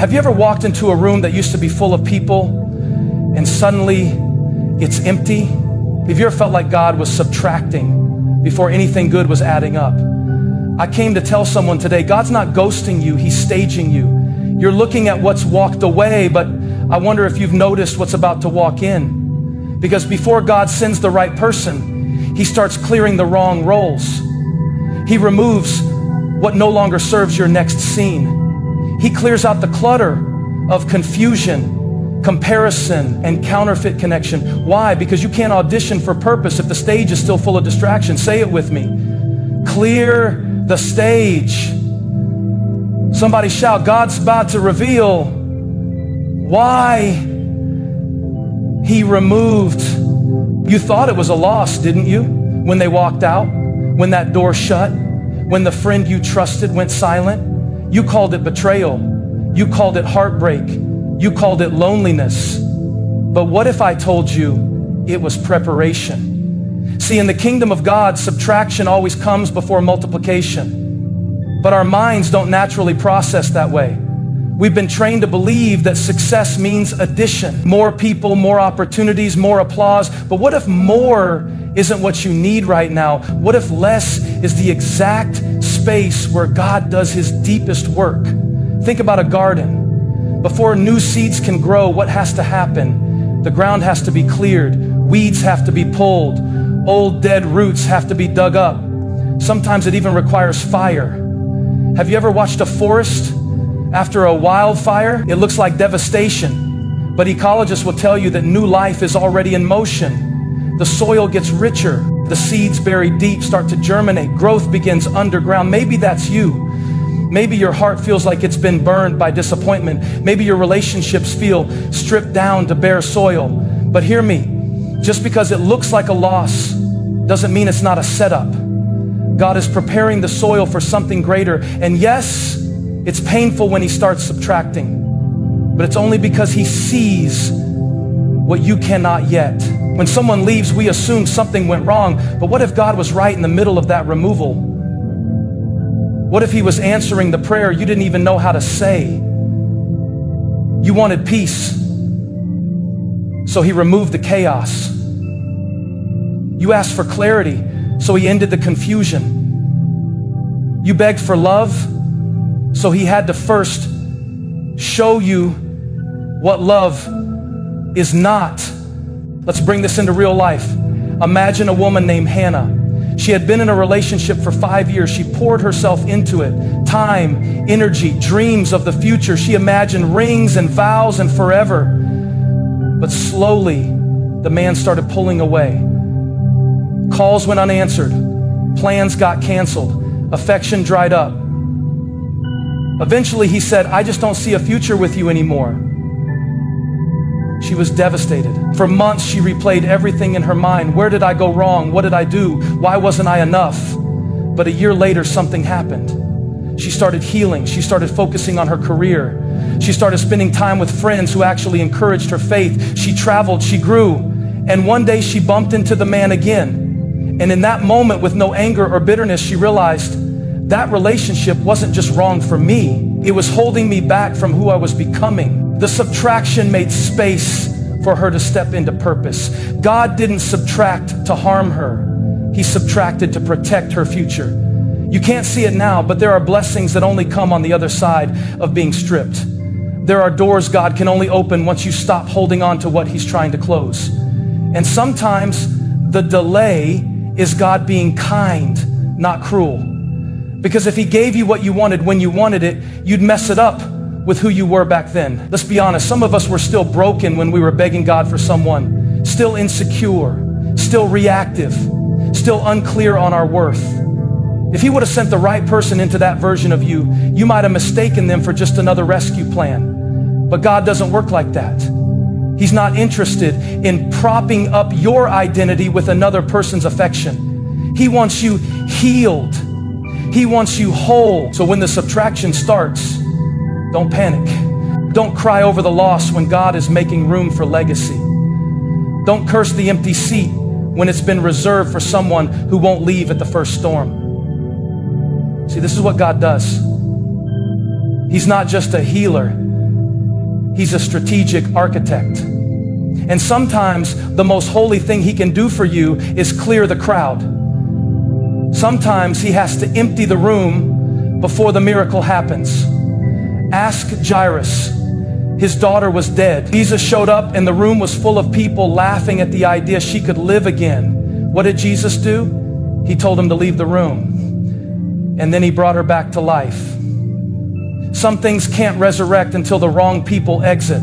Have you ever walked into a room that used to be full of people and suddenly it's empty? Have you ever felt like God was subtracting before anything good was adding up? I came to tell someone today, God's not ghosting you, He's staging you. You're looking at what's walked away, but I wonder if you've noticed what's about to walk in. Because before God sends the right person, He starts clearing the wrong roles. He removes what no longer serves your next scene. He clears out the clutter of confusion, comparison, and counterfeit connection. Why? Because you can't audition for purpose if the stage is still full of distractions. Say it with me. Clear the stage. Somebody shout, God's about to reveal why He removed. You thought it was a loss, didn't you? When they walked out, when that door shut, when the friend you trusted went silent, you called it betrayal. You called it heartbreak. You called it loneliness. But what if I told you it was preparation? See, in the kingdom of God, subtraction always comes before multiplication. But our minds don't naturally process that way. We've been trained to believe that success means addition. More people, more opportunities, more applause. But what if more isn't what you need right now? What if less is the exact space where God does His deepest work? Think about a garden. Before new seeds can grow, what has to happen? The ground has to be cleared. Weeds have to be pulled. Old dead roots have to be dug up. Sometimes it even requires fire. Have you ever watched a forest after a wildfire? It looks like devastation, but ecologists will tell you that new life is already in motion. The soil gets richer. The seeds buried deep start to germinate. Growth begins underground. Maybe that's you. Maybe your heart feels like it's been burned by disappointment. Maybe your relationships feel stripped down to bare soil. But hear me, just because it looks like a loss doesn't mean it's not a setup. God is preparing the soil for something greater. And yes, it's painful when He starts subtracting, but it's only because He sees what you cannot yet. When someone leaves, we assume something went wrong, but what if God was right in the middle of that removal? What if He was answering the prayer you didn't even know how to say? You wanted peace, so He removed the chaos. You asked for clarity, so He ended the confusion. You begged for love, so He had to first show you what love is not. Let's bring this into real life. Imagine a woman named Hannah. She had been in a relationship for 5 years. She poured herself into it. Time, energy, dreams of the future. She imagined rings and vows and forever. But slowly, the man started pulling away. Calls went unanswered. Plans got canceled. Affection dried up. Eventually, he said, I just don't see a future with you anymore. She was devastated. For months, she replayed everything in her mind. Where did I go wrong? What did I do? Why wasn't I enough? But a year later, something happened. She started healing. She started focusing on her career. She started spending time with friends who actually encouraged her faith. She traveled, she grew. And one day she bumped into the man again. And in that moment, with no anger or bitterness, she realized that relationship wasn't just wrong for me. It was holding me back from who I was becoming. The subtraction made space for her to step into purpose. God didn't subtract to harm her. He subtracted to protect her future. You can't see it now, but there are blessings that only come on the other side of being stripped. There are doors God can only open once you stop holding on to what He's trying to close. And sometimes the delay is God being kind, not cruel. Because if He gave you what you wanted when you wanted it, you'd mess it up with who you were back then. Let's be honest, some of us were still broken when we were begging God for someone, still insecure, still reactive, still unclear on our worth. If He would have sent the right person into that version of you, you might have mistaken them for just another rescue plan. But God doesn't work like that. He's not interested in propping up your identity with another person's affection. He wants you healed. He wants you whole. So when the subtraction starts, don't panic. Don't cry over the loss when God is making room for legacy. Don't curse the empty seat when it's been reserved for someone who won't leave at the first storm. See, this is what God does. He's not just a healer. He's a strategic architect. And sometimes the most holy thing he can do for you is clear the crowd. Sometimes he has to empty the room before the miracle happens. Ask Jairus. His daughter was dead. Jesus showed up and the room was full of people laughing at the idea she could live again. What did Jesus do? He told him to leave the room. And then he brought her back to life. Some things can't resurrect until the wrong people exit.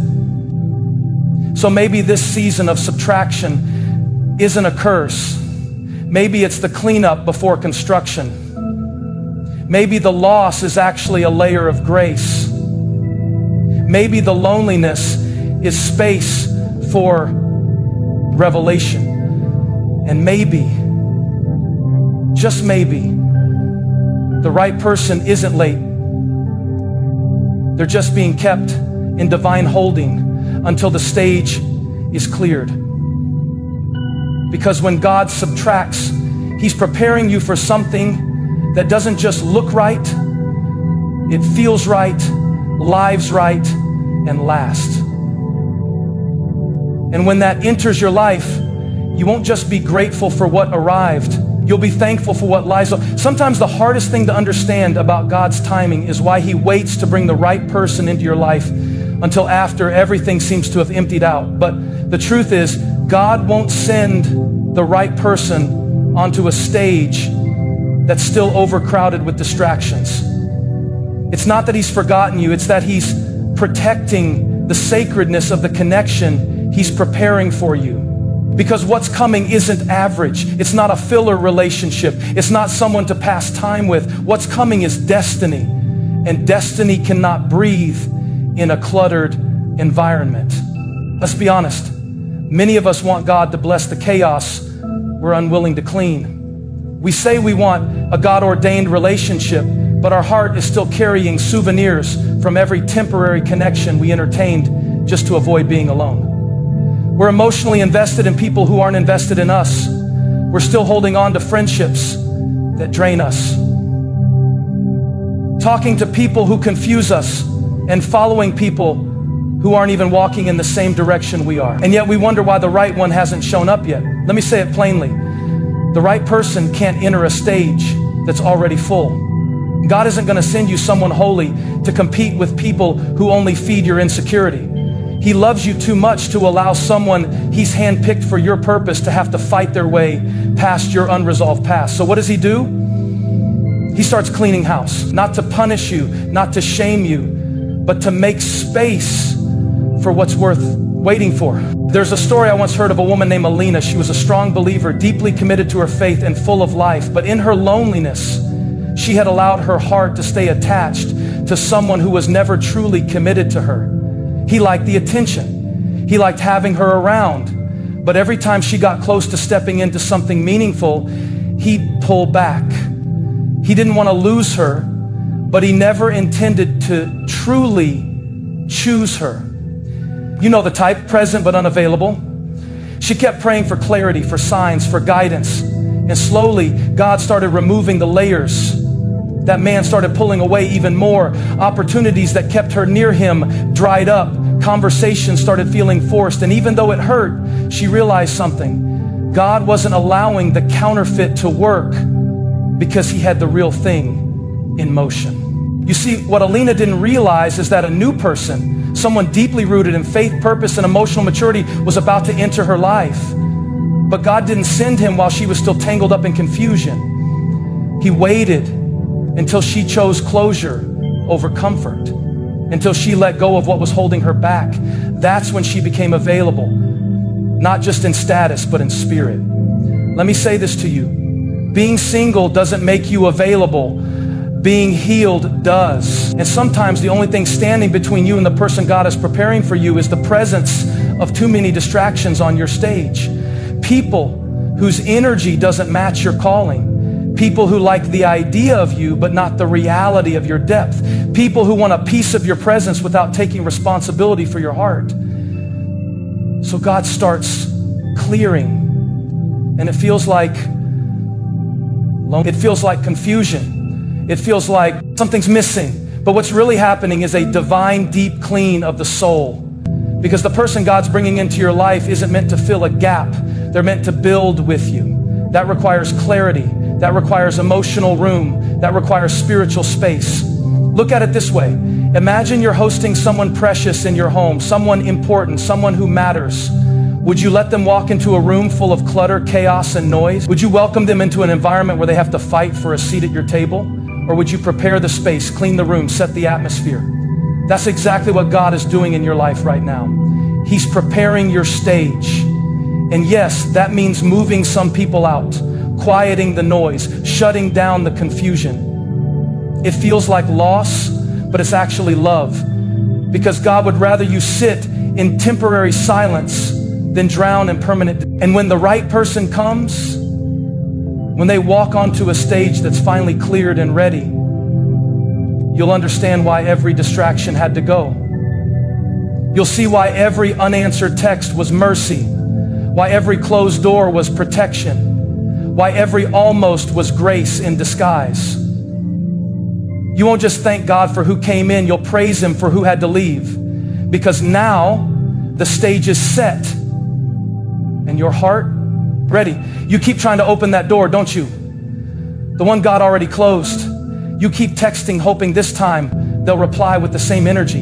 So maybe this season of subtraction isn't a curse. Maybe it's the cleanup before construction. Maybe the loss is actually a layer of grace. Maybe the loneliness is space for revelation. And maybe, just maybe, the right person isn't late. They're just being kept in divine holding until the stage is cleared. Because when God subtracts, he's preparing you for something that doesn't just look right, it feels right, lives right, and lasts. And when that enters your life, you won't just be grateful for what arrived, you'll be thankful for what lies. Sometimes the hardest thing to understand about God's timing is why he waits to bring the right person into your life until after everything seems to have emptied out. But the truth is, God won't send the right person onto a stage that's still overcrowded with distractions. It's not that he's forgotten you, it's that he's protecting the sacredness of the connection he's preparing for you. Because what's coming isn't average. It's not a filler relationship. It's not someone to pass time with. What's coming is destiny. And destiny cannot breathe in a cluttered environment. Let's be honest. Many of us want God to bless the chaos we're unwilling to clean. We say we want a God-ordained relationship, but our heart is still carrying souvenirs from every temporary connection we entertained just to avoid being alone. We're emotionally invested in people who aren't invested in us. We're still holding on to friendships that drain us. Talking to people who confuse us and following people who aren't even walking in the same direction we are. And yet we wonder why the right one hasn't shown up yet. Let me say it plainly. The right person can't enter a stage that's already full. God isn't going to send you someone holy to compete with people who only feed your insecurity. He loves you too much to allow someone he's handpicked for your purpose to have to fight their way past your unresolved past. So what does he do? He starts cleaning house, not to punish you, not to shame you, but to make space for what's worth waiting for. There's a story I once heard of a woman named Alina. She was a strong believer, deeply committed to her faith and full of life. But in her loneliness, she had allowed her heart to stay attached to someone who was never truly committed to her. He liked the attention. He liked having her around. But every time she got close to stepping into something meaningful, he'd pull back. He didn't want to lose her, but he never intended to truly choose her. You know the type, present but unavailable. She kept praying for clarity, for signs, for guidance. And slowly, God started removing the layers. That man started pulling away even more. Opportunities that kept her near him dried up. Conversations started feeling forced. And even though it hurt, she realized something. God wasn't allowing the counterfeit to work because he had the real thing in motion. You see, what Alina didn't realize is that a new person, someone deeply rooted in faith, purpose, and emotional maturity was about to enter her life. But God didn't send him while she was still tangled up in confusion. He waited until she chose closure over comfort, until she let go of what was holding her back. That's when she became available, not just in status, but in spirit. Let me say this to you. Being single doesn't make you available. Being healed does. And sometimes the only thing standing between you and the person God is preparing for you is the presence of too many distractions on your stage. People whose energy doesn't match your calling. People who like the idea of you, but not the reality of your depth. People who want a piece of your presence without taking responsibility for your heart. So God starts clearing, and it feels like confusion. It feels like something's missing. But what's really happening is a divine deep clean of the soul. Because the person God's bringing into your life isn't meant to fill a gap. They're meant to build with you. That requires clarity. That requires emotional room. That requires spiritual space. Look at it this way. Imagine you're hosting someone precious in your home, someone important, someone who matters. Would you let them walk into a room full of clutter, chaos, and noise? Would you welcome them into an environment where they have to fight for a seat at your table? Or would you prepare the space, clean the room, set the atmosphere? That's exactly what God is doing in your life right now. He's preparing your stage. And yes, that means moving some people out, quieting the noise, shutting down the confusion. It feels like loss, but it's actually love. Because God would rather you sit in temporary silence than drown in permanent. And when the right person comes, when they walk onto a stage that's finally cleared and ready, you'll understand why every distraction had to go. You'll see why every unanswered text was mercy, why every closed door was protection, why every almost was grace in disguise. You won't just thank God for who came in, you'll praise Him for who had to leave. Because now the stage is set and your heart ready. You keep trying to open that door, don't you? The one God already closed. You keep texting, hoping this time they'll reply with the same energy.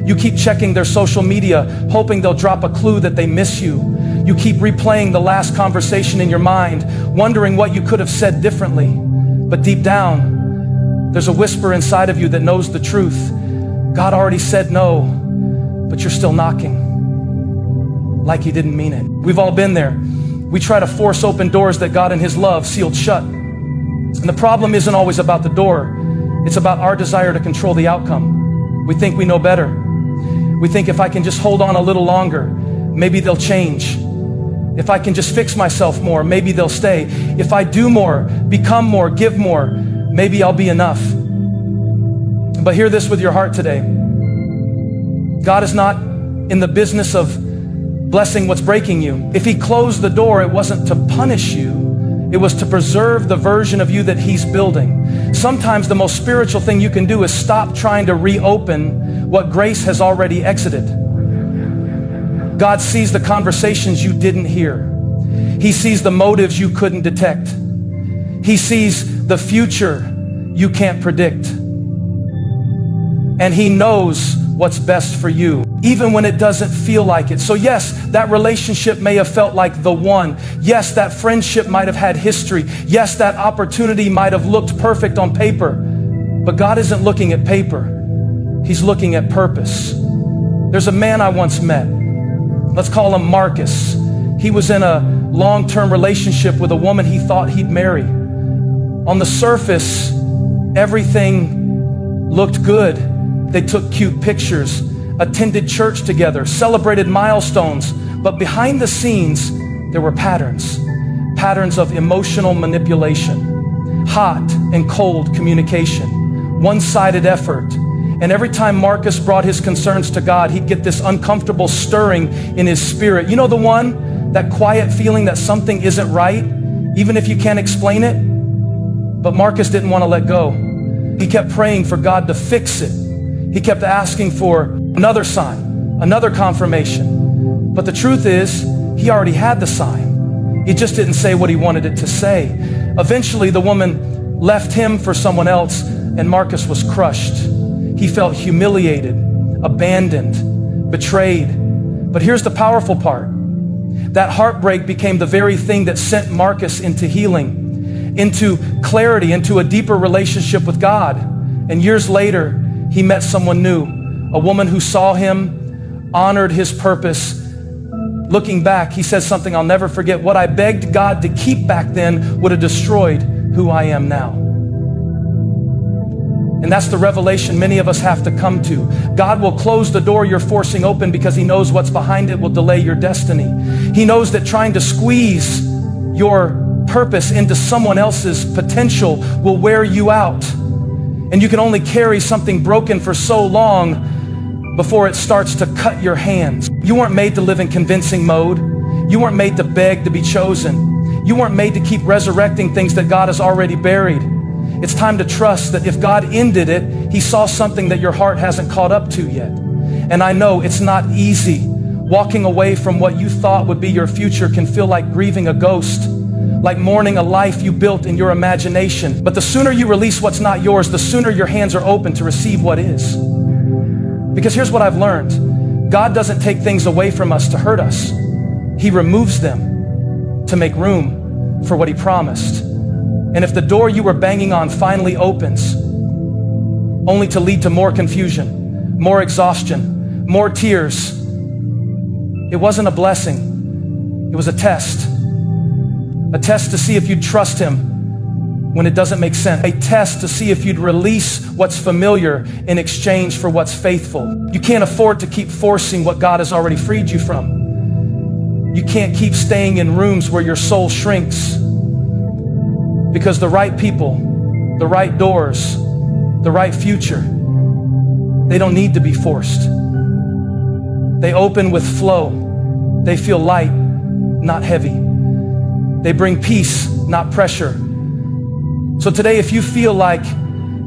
You keep checking their social media, hoping they'll drop a clue that they miss you. You keep replaying the last conversation in your mind, wondering what you could have said differently. But deep down, there's a whisper inside of you that knows the truth. God already said no, but you're still knocking like He didn't mean it. We've all been there. We try to force open doors that God in His love sealed shut. And the problem isn't always about the door. It's about our desire to control the outcome. We think we know better. We think if I can just hold on a little longer, maybe they'll change. If I can just fix myself more, maybe they'll stay. If I do more, become more, give more, maybe I'll be enough. But hear this with your heart today. God is not in the business of blessing what's breaking you. If He closed the door, it wasn't to punish you. It was to preserve the version of you that He's building. Sometimes the most spiritual thing you can do is stop trying to reopen what grace has already exited. God sees the conversations you didn't hear. He sees the motives you couldn't detect. He sees the future you can't predict. And He knows what's best for you, even when it doesn't feel like it. So yes, that relationship may have felt like the one. Yes, that friendship might have had history. Yes, that opportunity might have looked perfect on paper. But God isn't looking at paper. He's looking at purpose. There's a man I once met. Let's call him Marcus. He was in a long-term relationship with a woman he thought he'd marry. On the surface, everything looked good. They took cute pictures, attended church together, celebrated milestones. But behind the scenes, there were patterns of emotional manipulation, hot and cold communication, one-sided effort. And every time Marcus brought his concerns to God, he'd get this uncomfortable stirring in his spirit. You know the one, that quiet feeling that something isn't right, even if you can't explain it? But Marcus didn't want to let go. He kept praying for God to fix it. He kept asking for another sign, another confirmation. But the truth is, he already had the sign. He just didn't say what he wanted it to say. Eventually, the woman left him for someone else, and Marcus was crushed. He felt humiliated, abandoned, betrayed. But here's the powerful part. That heartbreak became the very thing that sent Marcus into healing, into clarity, into a deeper relationship with God. And years later, he met someone new, a woman who saw him, honored his purpose. Looking back, he says something I'll never forget. What I begged God to keep back then would have destroyed who I am now. And that's the revelation many of us have to come to. God will close the door you're forcing open because He knows what's behind it will delay your destiny. He knows that trying to squeeze your purpose into someone else's potential will wear you out. And you can only carry something broken for so long before it starts to cut your hands. You weren't made to live in convincing mode. You weren't made to beg to be chosen. You weren't made to keep resurrecting things that God has already buried. It's time to trust that if God ended it, He saw something that your heart hasn't caught up to yet. And I know it's not easy. Walking away from what you thought would be your future can feel like grieving a ghost, like mourning a life you built in your imagination. But the sooner you release what's not yours, the sooner your hands are open to receive what is. Because here's what I've learned. God doesn't take things away from us to hurt us. He removes them to make room for what He promised. And if the door you were banging on finally opens, only to lead to more confusion, more exhaustion, more tears, it wasn't a blessing. It was a test. A test to see if you'd trust Him when it doesn't make sense. A test to see if you'd release what's familiar in exchange for what's faithful. You can't afford to keep forcing what God has already freed you from. You can't keep staying in rooms where your soul shrinks, because the right people, the right doors, the right future, they don't need to be forced. They open with flow. They feel light, not heavy. They bring peace, not pressure. So today, if you feel like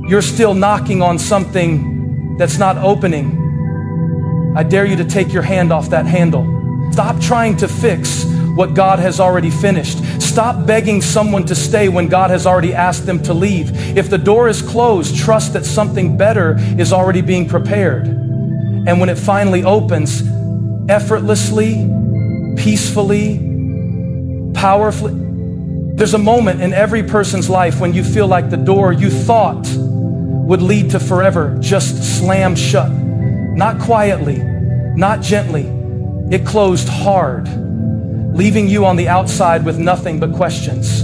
you're still knocking on something that's not opening, I dare you to take your hand off that handle. Stop trying to fix what God has already finished. Stop begging someone to stay when God has already asked them to leave. If the door is closed, trust that something better is already being prepared. And when it finally opens, effortlessly, peacefully, powerfully, there's a moment in every person's life when you feel like the door you thought would lead to forever just slammed shut. Not quietly, not gently. It closed hard, leaving you on the outside with nothing but questions.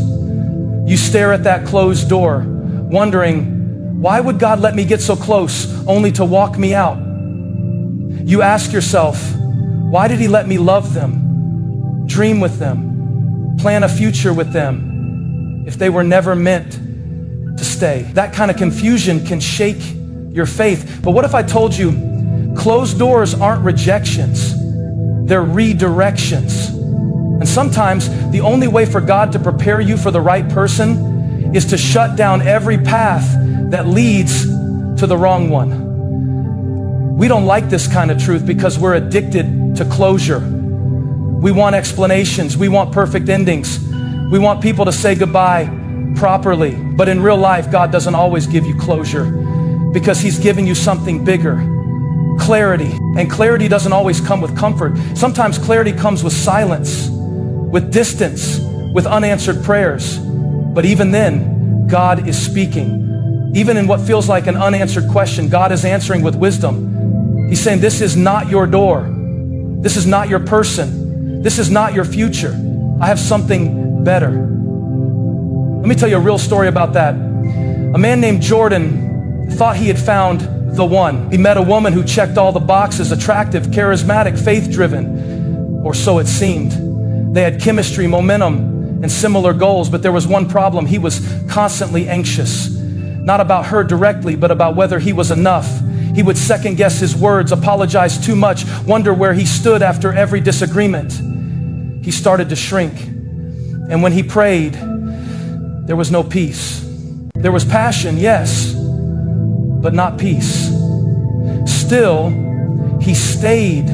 You stare at that closed door, wondering, why would God let me get so close only to walk me out? You ask yourself, why did He let me love them, dream with them, plan a future with them, if they were never meant to stay? That kind of confusion can shake your faith. But what if I told you, closed doors aren't rejections, they're redirections. And sometimes the only way for God to prepare you for the right person is to shut down every path that leads to the wrong one. We don't like this kind of truth because we're addicted to closure. We want explanations. We want perfect endings. We want people to say goodbye properly. But in real life, God doesn't always give you closure because He's giving you something bigger. Clarity. And clarity doesn't always come with comfort. Sometimes clarity comes with silence, with distance, with unanswered prayers. But even then, God is speaking. Even in what feels like an unanswered question, God is answering with wisdom. He's saying, this is not your door. This is not your person. This is not your future. I have something better. Let me tell you a real story about that. A man named Jordan thought he had found the one. He met a woman who checked all the boxes: attractive, charismatic, faith-driven, or so it seemed. They had chemistry, momentum, and similar goals, but there was one problem. He was constantly anxious, not about her directly, but about whether he was enough. He would second guess his words, apologize too much, wonder where he stood after every disagreement. He started to shrink. And when he prayed, there was no peace. There was passion, yes, but not peace. Still, he stayed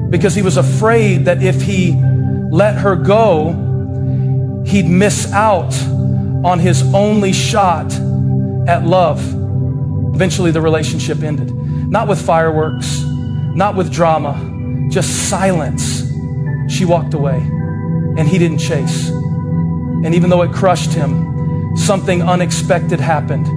because he was afraid that if he let her go, he'd miss out on his only shot at love. Eventually, the relationship ended. Not with fireworks, not with drama, just silence. She walked away, and he didn't chase. And even though it crushed him, something unexpected happened.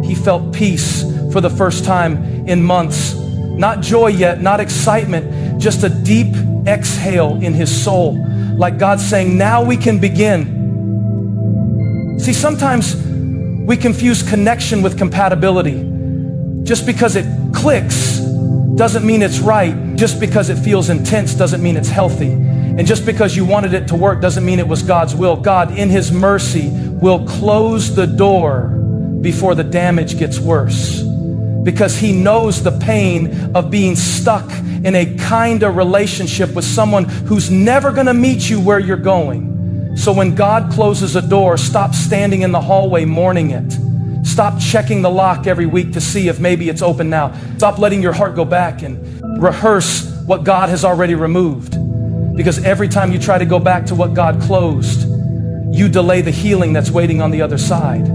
He felt peace for the first time in months. Not joy yet, not excitement, just a deep exhale in his soul, like God saying, now we can begin. See, sometimes we confuse connection with compatibility. Just because it clicks doesn't mean it's right. Just because it feels intense doesn't mean it's healthy. And just because you wanted it to work doesn't mean it was God's will. God, in His mercy, will close the door before the damage gets worse, because He knows the pain of being stuck in a kind of relationship with someone who's never going to meet you where you're going. So when God closes a door, stop standing in the hallway mourning it. Stop checking the lock every week to see if maybe it's open now. Stop letting your heart go back and rehearse what God has already removed. Because every time you try to go back to what God closed, you delay the healing that's waiting on the other side.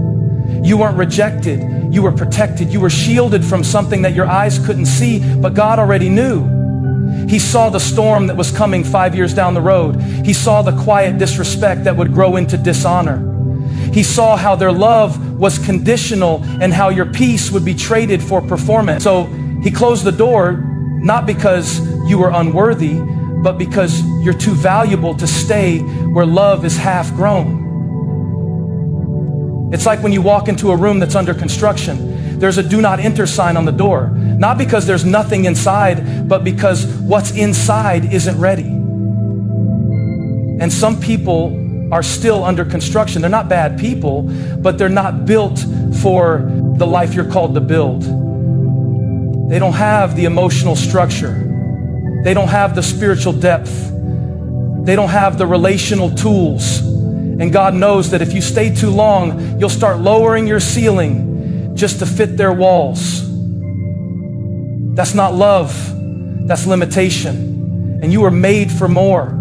You weren't rejected, you were protected. You were shielded from something that your eyes couldn't see, but God already knew. He saw the storm that was coming 5 years down the road. He saw the quiet disrespect that would grow into dishonor. He saw how their love was conditional and how your peace would be traded for performance. So he closed the door, not because you were unworthy, but because you're too valuable to stay where love is half grown. It's like when you walk into a room that's under construction, there's a do not enter sign on the door. Not because there's nothing inside, but because what's inside isn't ready. And some people are still under construction. They're not bad people, but they're not built for the life you're called to build. They don't have the emotional structure. They don't have the spiritual depth. They don't have the relational tools. And God knows that if you stay too long, you'll start lowering your ceiling just to fit their walls. That's not love. That's limitation. And you were made for more.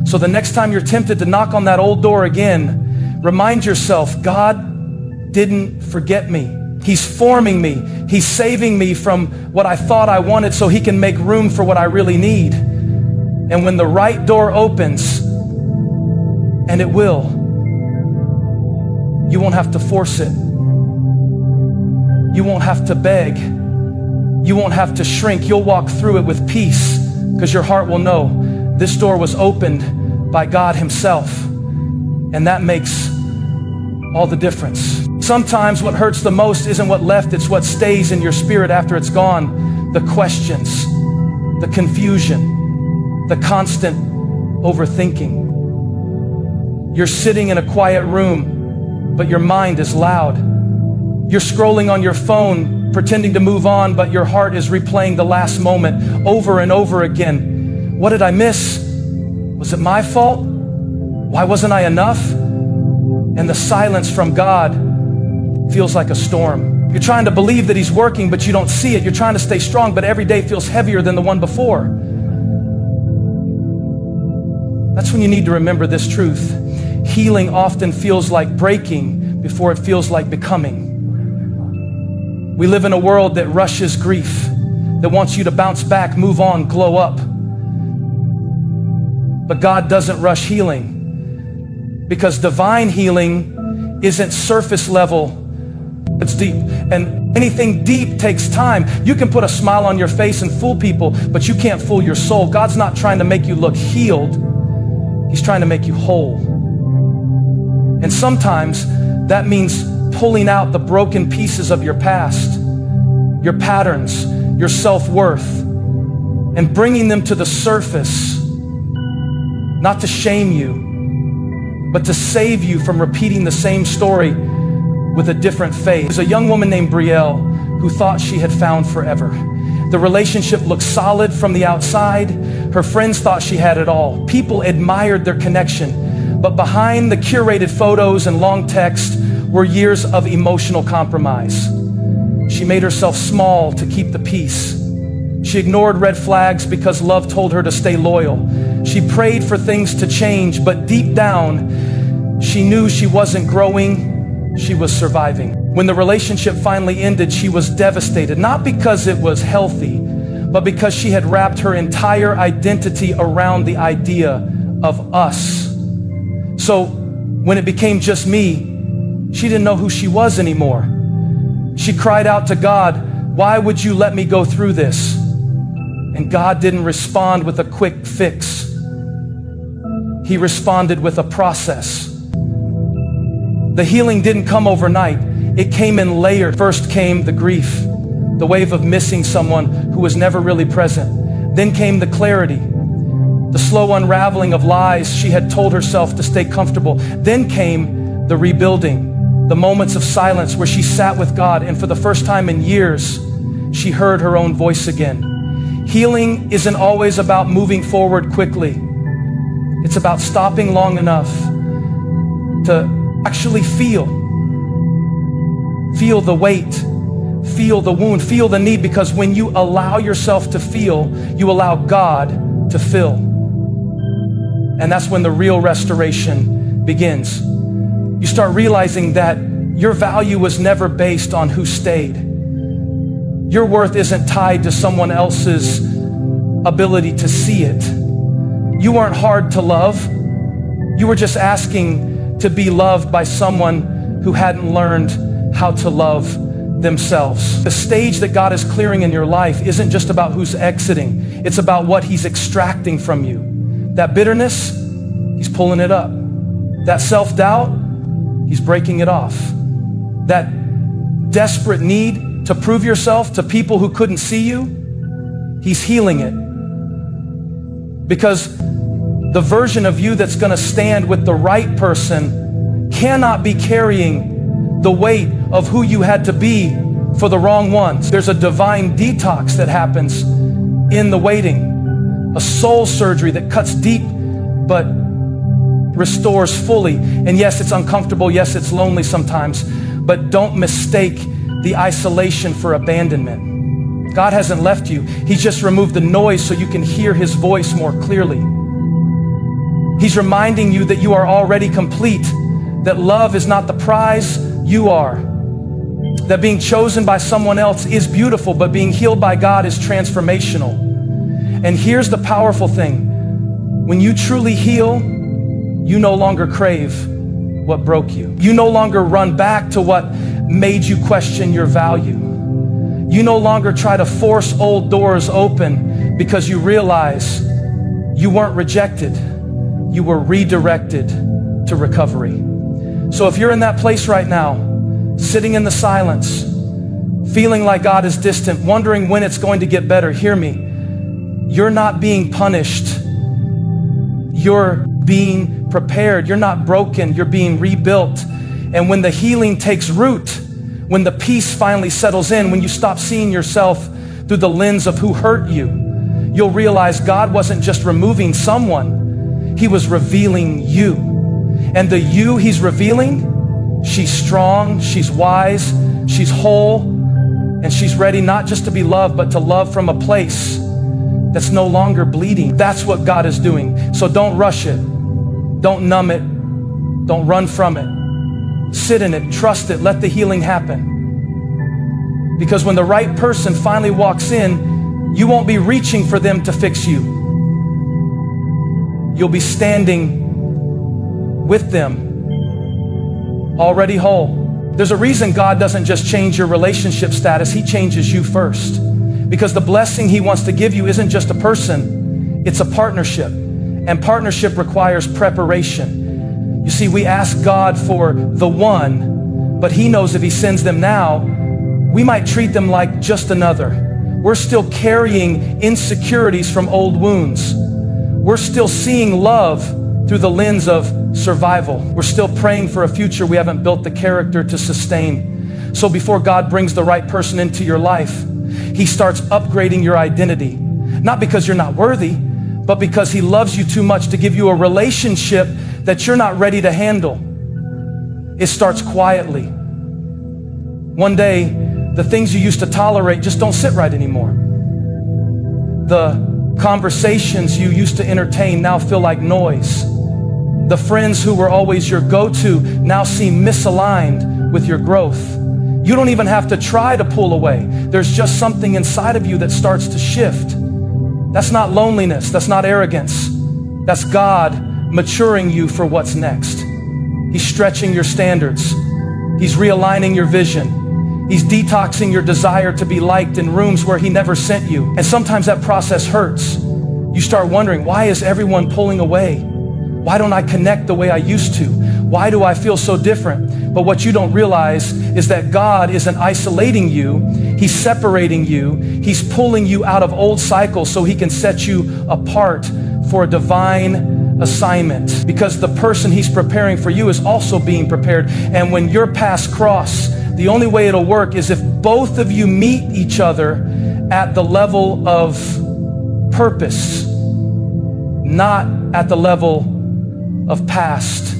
So the next time you're tempted to knock on that old door again, remind yourself, God didn't forget me. He's forming me. He's saving me from what I thought I wanted so He can make room for what I really need. And when the right door opens, and it will, you won't have to force it. You won't have to beg. You won't have to shrink. You'll walk through it with peace because your heart will know this door was opened by God Himself. And that makes all the difference. Sometimes what hurts the most isn't what left, it's what stays in your spirit after it's gone. The questions, the confusion, the constant overthinking. You're sitting in a quiet room, but your mind is loud. You're scrolling on your phone, pretending to move on, but your heart is replaying the last moment over and over again. What did I miss? Was it my fault? Why wasn't I enough? And the silence from God feels like a storm. You're trying to believe that He's working, but you don't see it. You're trying to stay strong, but every day feels heavier than the one before. That's when you need to remember this truth. Healing often feels like breaking before it feels like becoming. We live in a world that rushes grief, that wants you to bounce back, move on, glow up. But God doesn't rush healing, because divine healing isn't surface level, it's deep. And anything deep takes time. You can put a smile on your face and fool people, but you can't fool your soul. God's not trying to make you look healed. He's trying to make you whole. And sometimes that means pulling out the broken pieces of your past, your patterns, your self-worth, and bringing them to the surface. Not to shame you, but to save you from repeating the same story with a different face. There's a young woman named Brielle who thought she had found forever. The relationship looked solid from the outside. Her friends thought she had it all. People admired their connection. But behind the curated photos and long text were years of emotional compromise. She made herself small to keep the peace. She ignored red flags because love told her to stay loyal. She prayed for things to change, but deep down, she knew she wasn't growing, she was surviving. When the relationship finally ended, she was devastated, not because it was healthy, but because she had wrapped her entire identity around the idea of us. So when it became just me, she didn't know who she was anymore. She cried out to God, "Why would you let me go through this?" And God didn't respond with a quick fix. He responded with a process. The healing didn't come overnight. It came in layers. First came the grief, the wave of missing someone who was never really present. Then came the clarity, the slow unraveling of lies she had told herself to stay comfortable. Then came the rebuilding, the moments of silence where she sat with God, and for the first time in years, she heard her own voice again. Healing isn't always about moving forward quickly. It's about stopping long enough to actually feel Feel the weight, feel the wound, feel the need, because when you allow yourself to feel, you allow God to fill. And that's when the real restoration begins. You start realizing that your value was never based on who stayed. Your worth isn't tied to someone else's ability to see it. You weren't hard to love. You were just asking to be loved by someone who hadn't learned how to love themselves. The stage that God is clearing in your life isn't just about who's exiting. It's about what He's extracting from you. That bitterness, He's pulling it up. That self-doubt, He's breaking it off. That desperate need to prove yourself to people who couldn't see you, He's healing it. Because the version of you that's going to stand with the right person cannot be carrying the weight of who you had to be for the wrong ones. There's a divine detox that happens in the waiting, a soul surgery that cuts deep but restores fully. And yes, it's uncomfortable. Yes, it's lonely sometimes, but don't mistake the isolation for abandonment. God hasn't left you. He's just removed the noise so you can hear His voice more clearly. He's reminding you that you are already complete, that love is not the prize, you are. That being chosen by someone else is beautiful, but being healed by God is transformational. And here's the powerful thing. When you truly heal, you no longer crave what broke you. You no longer run back to what made you question your value. You no longer try to force old doors open because you realize you weren't rejected. You were redirected to recovery. So if you're in that place right now, sitting in the silence, feeling like God is distant, wondering when it's going to get better, hear me. You're not being punished. You're being prepared. You're not broken. You're being rebuilt. And when the healing takes root, when the peace finally settles in, when you stop seeing yourself through the lens of who hurt you, you'll realize God wasn't just removing someone, He was revealing you. And the you He's revealing, she's strong, she's wise, she's whole, and she's ready not just to be loved, but to love from a place that's no longer bleeding. That's what God is doing. So don't rush it. Don't numb it. Don't run from it. Sit in it, trust it, let the healing happen. Because when the right person finally walks in, you won't be reaching for them to fix you. You'll be standing with them, already whole. There's a reason God doesn't just change your relationship status, He changes you first. Because the blessing He wants to give you isn't just a person, it's a partnership. And partnership requires preparation. You see, we ask God for the one, but He knows if He sends them now, we might treat them like just another. We're still carrying insecurities from old wounds. We're still seeing love through the lens of survival. We're still praying for a future we haven't built the character to sustain. So before God brings the right person into your life, He starts upgrading your identity. Not because you're not worthy, but because He loves you too much to give you a relationship that you're not ready to handle. It starts quietly. One day, the things you used to tolerate just don't sit right anymore. The conversations you used to entertain now feel like noise. The friends who were always your go-to now seem misaligned with your growth. You don't even have to try to pull away. There's just something inside of you that starts to shift. That's not loneliness. That's not arrogance. That's God maturing you for what's next. He's stretching your standards. He's realigning your vision. He's detoxing your desire to be liked in rooms where He never sent you. And sometimes that process hurts. You start wondering, why is everyone pulling away? Why don't I connect the way I used to? Why do I feel so different? But what you don't realize is that God isn't isolating you. He's separating you. He's pulling you out of old cycles so He can set you apart for a divine assignment. Because the person He's preparing for you is also being prepared. And when your paths cross, the only way it'll work is if both of you meet each other at the level of purpose, not at the level of past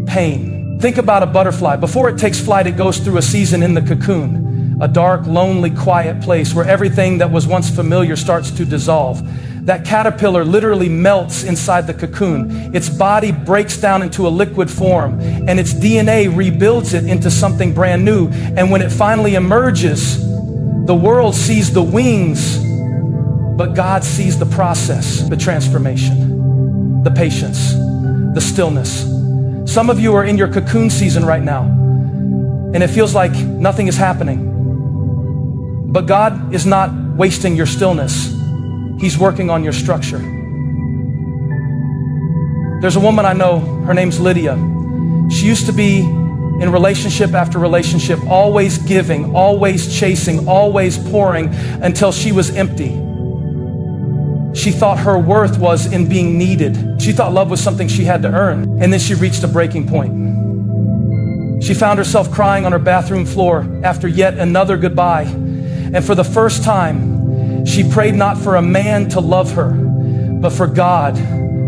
pain. Think about a butterfly. Before it takes flight, it goes through a season in the cocoon, a dark, lonely, quiet place where everything that was once familiar starts to dissolve. That caterpillar literally melts inside the cocoon. Its body breaks down into a liquid form, and its DNA rebuilds it into something brand new. And when it finally emerges, the world sees the wings, but God sees the process, the transformation, the patience, the stillness. Some of you are in your cocoon season right now, and it feels like nothing is happening. But God is not wasting your stillness. He's working on your structure. There's a woman I know, her name's Lydia. She used to be in relationship after relationship, always giving, always chasing, always pouring until she was empty. She thought her worth was in being needed. She thought love was something she had to earn. And then she reached a breaking point. She found herself crying on her bathroom floor after yet another goodbye. And for the first time, she prayed not for a man to love her, but for God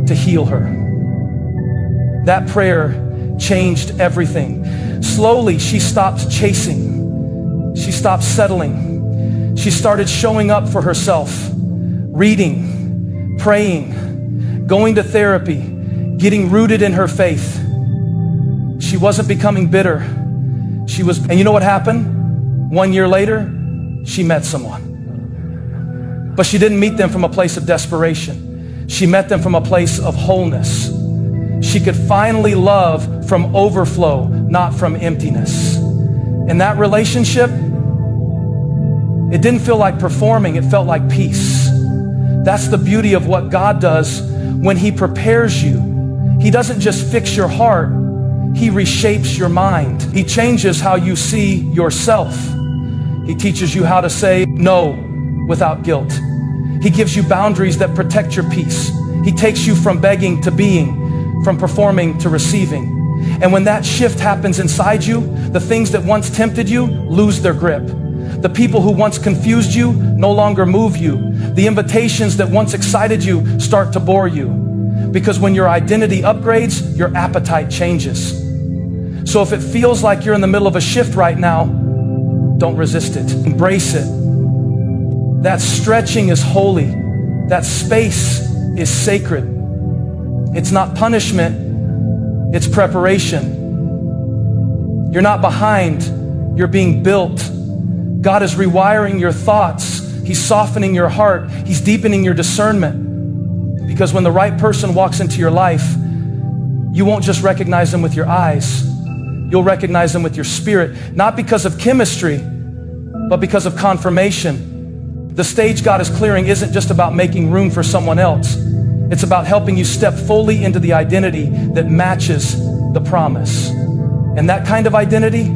to heal her. That prayer changed everything. Slowly, she stopped chasing. She stopped settling. She started showing up for herself, reading, praying, going to therapy, getting rooted in her faith. She wasn't becoming bitter. And you know what happened? 1 year later, she met someone. But she didn't meet them from a place of desperation. She met them from a place of wholeness. She could finally love from overflow, not from emptiness. In that relationship, it didn't feel like performing, it felt like peace. That's the beauty of what God does when He prepares you. He doesn't just fix your heart, He reshapes your mind. He changes how you see yourself. He teaches you how to say no without guilt. He gives you boundaries that protect your peace. He takes you from begging to being, from performing to receiving. And when that shift happens inside you, the things that once tempted you lose their grip. The people who once confused you no longer move you. The invitations that once excited you start to bore you. Because when your identity upgrades, your appetite changes. So if it feels like you're in the middle of a shift right now, don't resist it. Embrace it. That stretching is holy. That space is sacred. It's not punishment, it's preparation. You're not behind, you're being built. God is rewiring your thoughts. He's softening your heart. He's deepening your discernment. Because when the right person walks into your life, you won't just recognize them with your eyes. You'll recognize them with your spirit, not because of chemistry, but because of confirmation. The stage God is clearing isn't just about making room for someone else. It's about helping you step fully into the identity that matches the promise. And that kind of identity,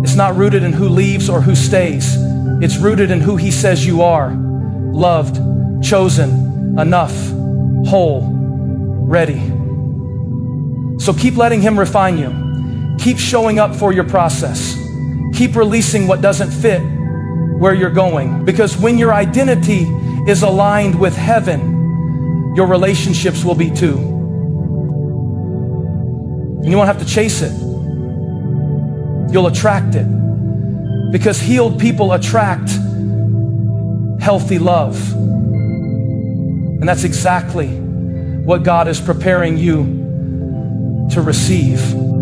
it's not rooted in who leaves or who stays. It's rooted in who He says you are. Loved, chosen, enough, whole, ready. So keep letting Him refine you. Keep showing up for your process. Keep releasing what doesn't fit where you're going. Because when your identity is aligned with heaven, your relationships will be too. And you won't have to chase it. You'll attract it. Because healed people attract healthy love. And that's exactly what God is preparing you to receive.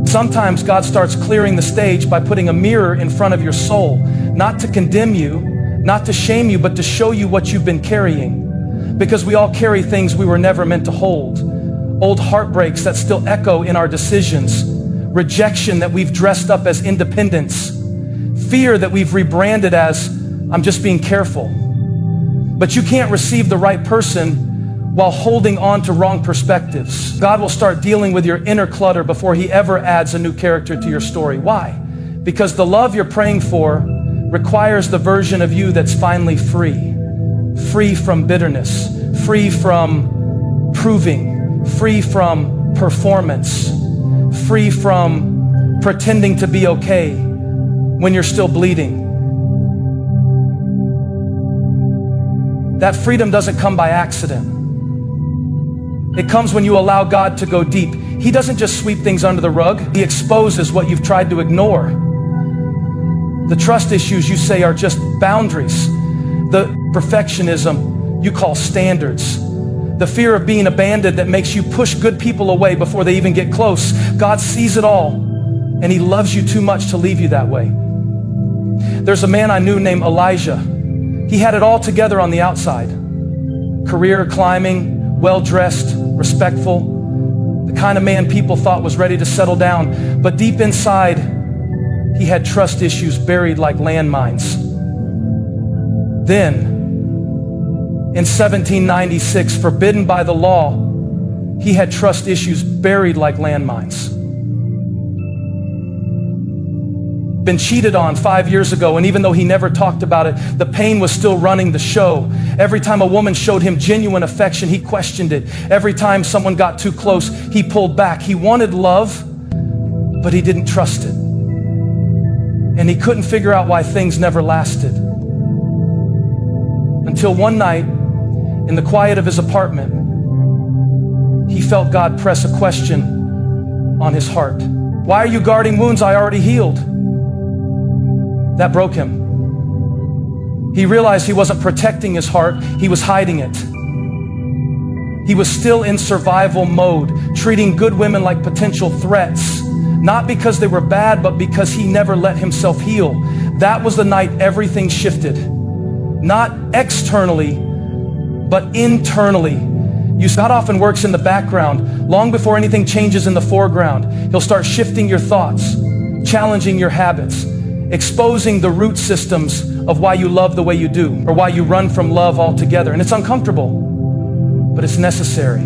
Sometimes God starts clearing the stage by putting a mirror in front of your soul, not to condemn you, not to shame you, but to show you what you've been carrying. Because we all carry things we were never meant to hold. Old heartbreaks that still echo in our decisions. Rejection that we've dressed up as independence. Fear that we've rebranded as, I'm just being careful. But you can't receive the right person while holding on to wrong perspectives. God will start dealing with your inner clutter before He ever adds a new character to your story. Why? Because the love you're praying for requires the version of you that's finally free. Free from bitterness, free from proving, free from performance, free from pretending to be okay when you're still bleeding. That freedom doesn't come by accident. It comes when you allow God to go deep. He doesn't just sweep things under the rug. He exposes what you've tried to ignore. The trust issues you say are just boundaries. The perfectionism you call standards. The fear of being abandoned that makes you push good people away before they even get close. God sees it all, and he loves you too much to leave you that way. There's a man I knew named Elijah. He had it all together on the outside. Career climbing, well-dressed, respectful, the kind of man people thought was ready to settle down. But deep inside, he had trust issues buried like landmines. Then, in 1796, forbidden by the law, he had trust issues buried like landmines. Been cheated on 5 years ago, and even though he never talked about it, the pain was still running the show. Every time a woman showed him genuine affection, he questioned it. Every time someone got too close, he pulled back. He wanted love, but he didn't trust it. And he couldn't figure out why things never lasted. Until one night, in the quiet of his apartment, he felt God press a question on his heart. Why are you guarding wounds I already healed? That broke him. He realized he wasn't protecting his heart, he was hiding it. He was still in survival mode, treating good women like potential threats, not because they were bad, but because he never let himself heal. That was the night everything shifted. Not externally, but internally. God often works in the background, long before anything changes in the foreground. He'll start shifting your thoughts, challenging your habits, exposing the root systems of why you love the way you do, or why you run from love altogether. And it's uncomfortable, but it's necessary.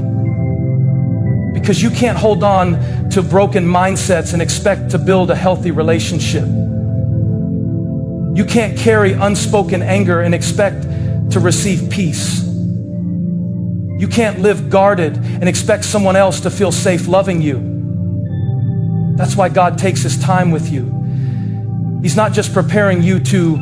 Because you can't hold on to broken mindsets and expect to build a healthy relationship. You can't carry unspoken anger and expect to receive peace. You can't live guarded and expect someone else to feel safe loving you. That's why God takes his time with you. He's not just preparing you to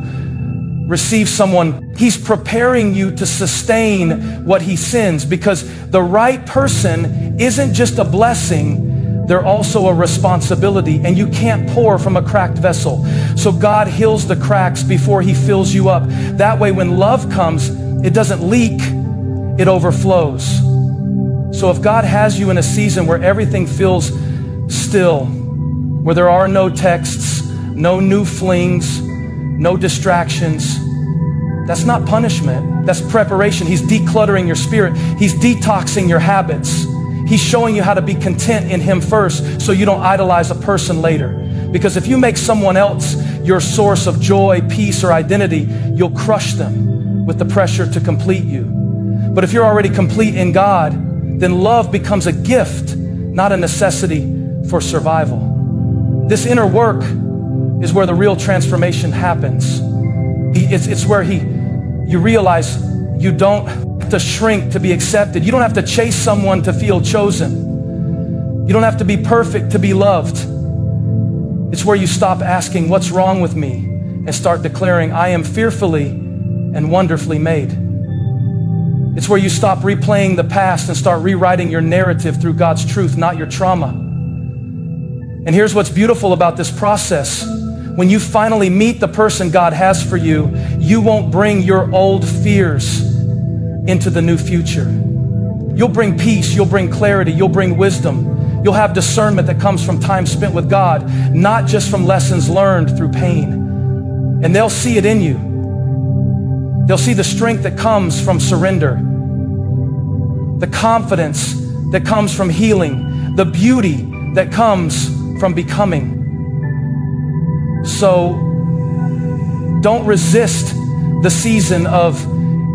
receive someone, he's preparing you to sustain what he sends, because the right person isn't just a blessing, they're also a responsibility, and you can't pour from a cracked vessel. So God heals the cracks before he fills you up. That way when love comes, it doesn't leak, it overflows. So if God has you in a season where everything feels still, where there are no texts, no new flings, no distractions, that's not punishment, that's preparation. He's decluttering your spirit. He's detoxing your habits. He's showing you how to be content in him first so you don't idolize a person later. Because if you make someone else your source of joy, peace, or identity, you'll crush them with the pressure to complete you. But if you're already complete in God, then love becomes a gift, not a necessity for survival. This inner work is where the real transformation happens. It's where you realize you don't have to shrink to be accepted. You don't have to chase someone to feel chosen. You don't have to be perfect to be loved. It's where you stop asking, what's wrong with me? And start declaring, I am fearfully and wonderfully made. It's where you stop replaying the past and start rewriting your narrative through God's truth, not your trauma. And here's what's beautiful about this process. When you finally meet the person God has for you, you won't bring your old fears into the new future. You'll bring peace, you'll bring clarity, you'll bring wisdom. You'll have discernment that comes from time spent with God, not just from lessons learned through pain. And they'll see it in you. They'll see the strength that comes from surrender, the confidence that comes from healing, the beauty that comes from becoming. So don't resist the season of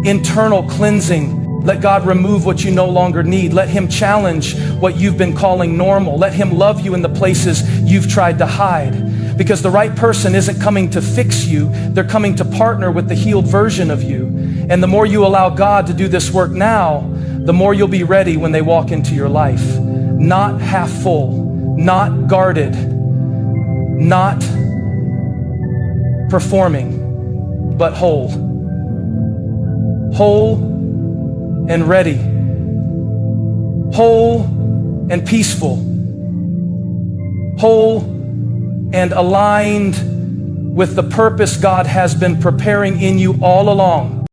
internal cleansing. Let God remove what you no longer need. Let him challenge what you've been calling normal. Let him love you in the places you've tried to hide. Because the right person isn't coming to fix you, they're coming to partner with the healed version of you. And the more you allow God to do this work now, the more you'll be ready when they walk into your life. Not half full, not guarded, not performing, but whole. Whole and ready. Whole and peaceful. whole and aligned with the purpose God has been preparing in you all along.